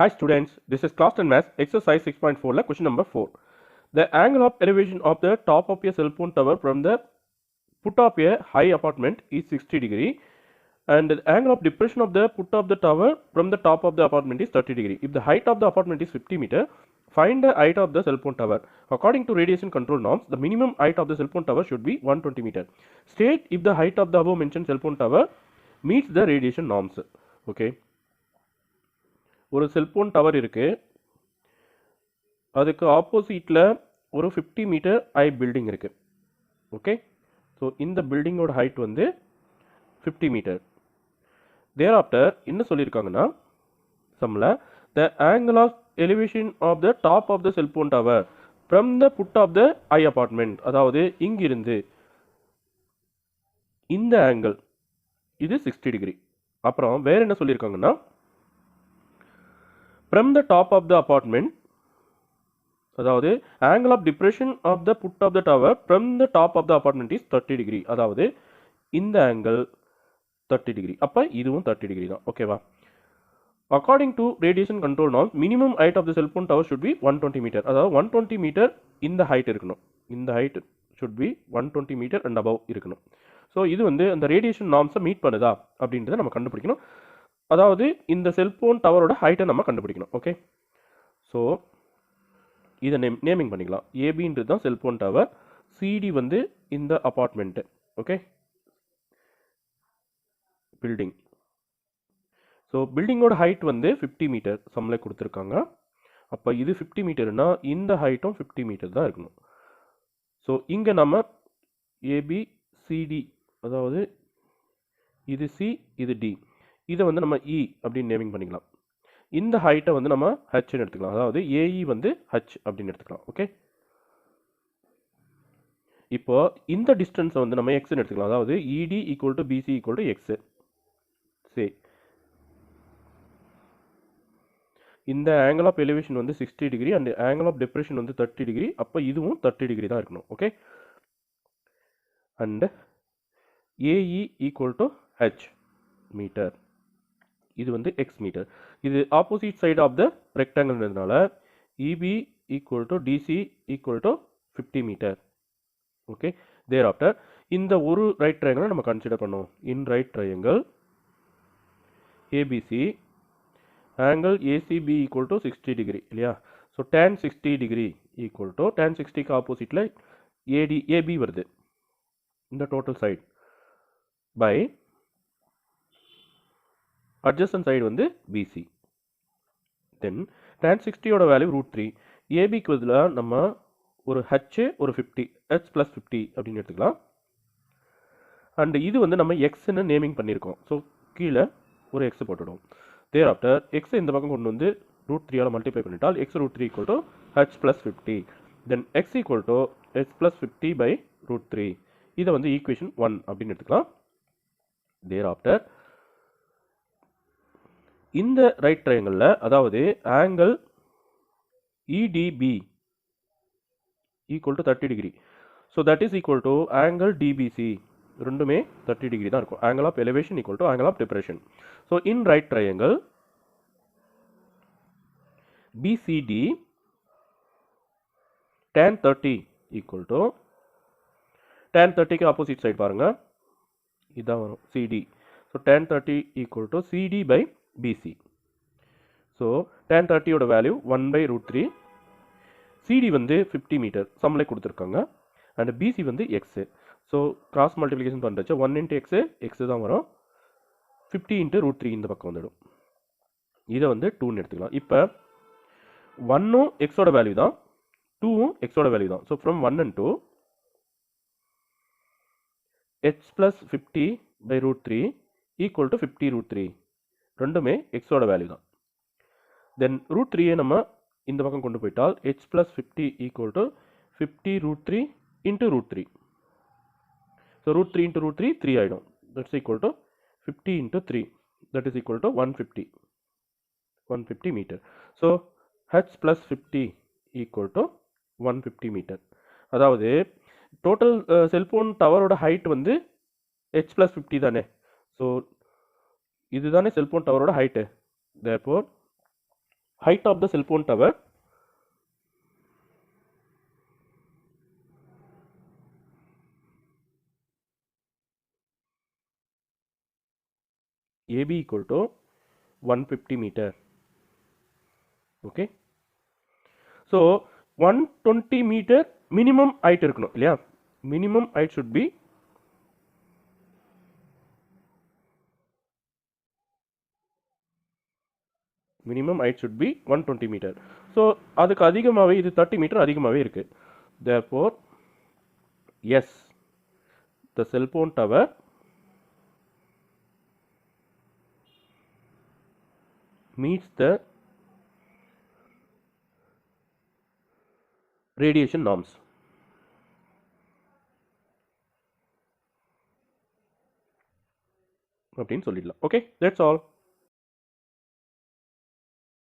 Hi students, this is class 10 maths exercise 6.4 la question number 4. The angle of elevation of the top of a cell phone tower from the foot of a high apartment is 60 degree and the angle of depression of the foot of the tower from the top of the apartment is 30 degree. If the height of the apartment is 50 meter, find the height of the cell phone tower. According to radiation control norms, the minimum height of the cell phone tower should be 120 meter. State if the height of the above mentioned cell phone tower meets the radiation norms. Okay. ஒரு cellphone tower இருக்கு, அதுக்கு ஆப்போசிட்ல ஒரு 50 metre high building இருக்கு. Okay, so இந்த பில்டிங்கோட height வந்து 50 metre. There after என்ன சொல்லியிருக்காங்கன்னா சம்மில் the angle of elevation of the top of the cellphone tower from the foot of the high apartment, அதாவது இங்கிருந்து இந்த ஆங்கிள் இது 60 டிகிரி. அப்புறம் வேற என்ன சொல்லியிருக்காங்கன்னா from the top of the apartment, அதாவது angle of depression of the foot of the tower from the top of the apartment is 30 degree, அதாவது இந்த angle 30 degree, அப்ப இதுவும் 30 degree தான். ஓகேவா? According to radiation control norms, minimum height of the cell phone tower should be 120 meter, அதாவது 120 meter இந்த height இருக்கணும். இந்த height should be 120 meter and above இருக்கணும். ஸோ இது வந்து அந்த ரேடியேஷன் நார்ம்ஸை மீட் பண்ணுதா அப்படின்றத நம்ம கண்டுபிடிக்கணும். அதாவது இந்த செல்போன் டவரோட ஹைட்டை நம்ம கண்டுபிடிக்கணும். ஓகே, ஸோ இதை நேமிங் பண்ணிக்கலாம். ஏபின்றது தான் செல்போன் டவர், சிடி வந்து இந்த அபார்ட்மெண்ட்டு. Okay, building. ஸோ பில்டிங்கோட ஹைட் வந்து 50 மீட்டர் சம்மில் கொடுத்துருக்காங்க. அப்போ இது 50 மீட்டர்னா இந்த ஹைட்டும் 50 மீட்டர் தான் இருக்கணும். ஸோ இங்கே நம்ம ஏபிசிடி, அதாவது இது சி இது டி, இதை வந்து நம்ம இ அப்படின்னு நேமிங் பண்ணிக்கலாம். இந்த ஹைட்டை வந்து நம்ம ஹெச்னு எடுத்துக்கலாம், அதாவது ஏஇ வந்து ஹெச் அப்படின்னு எடுத்துக்கலாம். ஓகே, இப்போ இந்த டிஸ்டன்ஸை வந்து நம்ம எக்ஸ்ன்னு எடுத்துக்கலாம், அதாவது ED equal to BC equal to x. சரி, இந்த ஆங்கிள் ஆஃப் எலிவேஷன் வந்து 60 degree and angle of depression வந்து 30 டிகிரி, அப்போ இதுவும் 30 டிகிரி தான் இருக்கணும். Okay, and AE equal to H metre, இது வந்து எக்ஸ் மீட்டர். இது ஆப்போசிட் சைடு ஆஃப் த ரெக்டாங்கிள்ன்றதுனால EB equal to DC equal to 50 metre. Okay, thereafter இந்த ஒரு ரைட் ட்ரையாங்கிள் நம்ம கன்சிடர் பண்ணோம். In right triangle ABC angle ACB equal to 60 degree இல்லையா? So tan 60 degree equal to tan 60க்கு ஆப்போசிட்டில் AB வருது, இந்த total side by adjacent side வந்து BC. then tan 60 ஓட வேல்யூ √3. ஏபிக்கு பதிலாக நம்ம ஒரு H ஒரு 50 H plus 50 அப்படின்னு எடுத்துக்கலாம். அண்ட் இது வந்து நம்ம எக்ஸ்ன்னு நேமிங் பண்ணியிருக்கோம். ஸோ கீழே ஒரு எக்ஸ் போட்டுடும். தேர் ஆஃப்டர் எக்ஸ் இந்த பக்கம் கொண்டு வந்து √3ஆல் மல்டிப்ளை பண்ணிட்டால் x √3 equal to H plus 50. Then x equal to H plus 50 by √3. இதை வந்து ஈக்குவேஷன் 1 அப்படின்னு எடுத்துக்கலாம். தேர் ஆஃப்டர் இந்த ரைட் ட்ரையாங்கிளில், அதாவது angle EDB equal to 30 degree, so that is equal to angle DBC, ரெண்டுமே 30 டிகிரி தான் இருக்கும். Angle of elevation equal to angle of depression. So in right triangle BCD tan 30 equal to tan 30க்கு opposite side பாருங்க, இதான் வரும் CD. So tan 30 equal to CD by BC. So tan 30 ஓட value 1 by √3. CD வந்து 50 metre சம்மில் கொடுத்துருக்காங்க and BC வந்து x. So cross multiplication பண்ணுறச்சு 1 இன்ட்டு எக்ஸு தான் வரும், 50 இன்ட்டு √3 இந்த பக்கம் வந்துடும். இதை வந்து 2ன்னு எடுத்துக்கலாம். இப்போ 1ம் எக்ஸோட வேல்யூ தான், 2ம் எக்ஸோட வேல்யூ தான். So from 1 and 2 H plus 50 by √3 equal to 50 √3, ரெண்டுமே எக்ஸோட வேல்யூ தான். தென் √3 நம்ம இந்த பக்கம் கொண்டு போயிட்டால் H plus 50 equal to 50 √3 into √3. So √3 into √3 3 ஆகிடும். That's equal to 50 into 3, that is equal to 150 metre. So H plus 50 equal to 150 metre. அதாவது டோட்டல் செல்போன் டவரோட ஹைட் வந்து H plus 50 தானே. ஸோ இதுதானே செல்போன் டவரோட height. Therefore height of the cell phone tower AB equal to 150 meter. Okay, so 120 meter minimum height இருக்கணும் இல்லையா, minimum height should be minimum height should be 120 meter. So அதுக்கு அதிகமாவே இது 30 meter அதிகமாவே இருக்கு. Therefore yes, the cell phone tower meets the radiation norms. அப்படின்னு சொல்லிடலாம். Okay, that's all.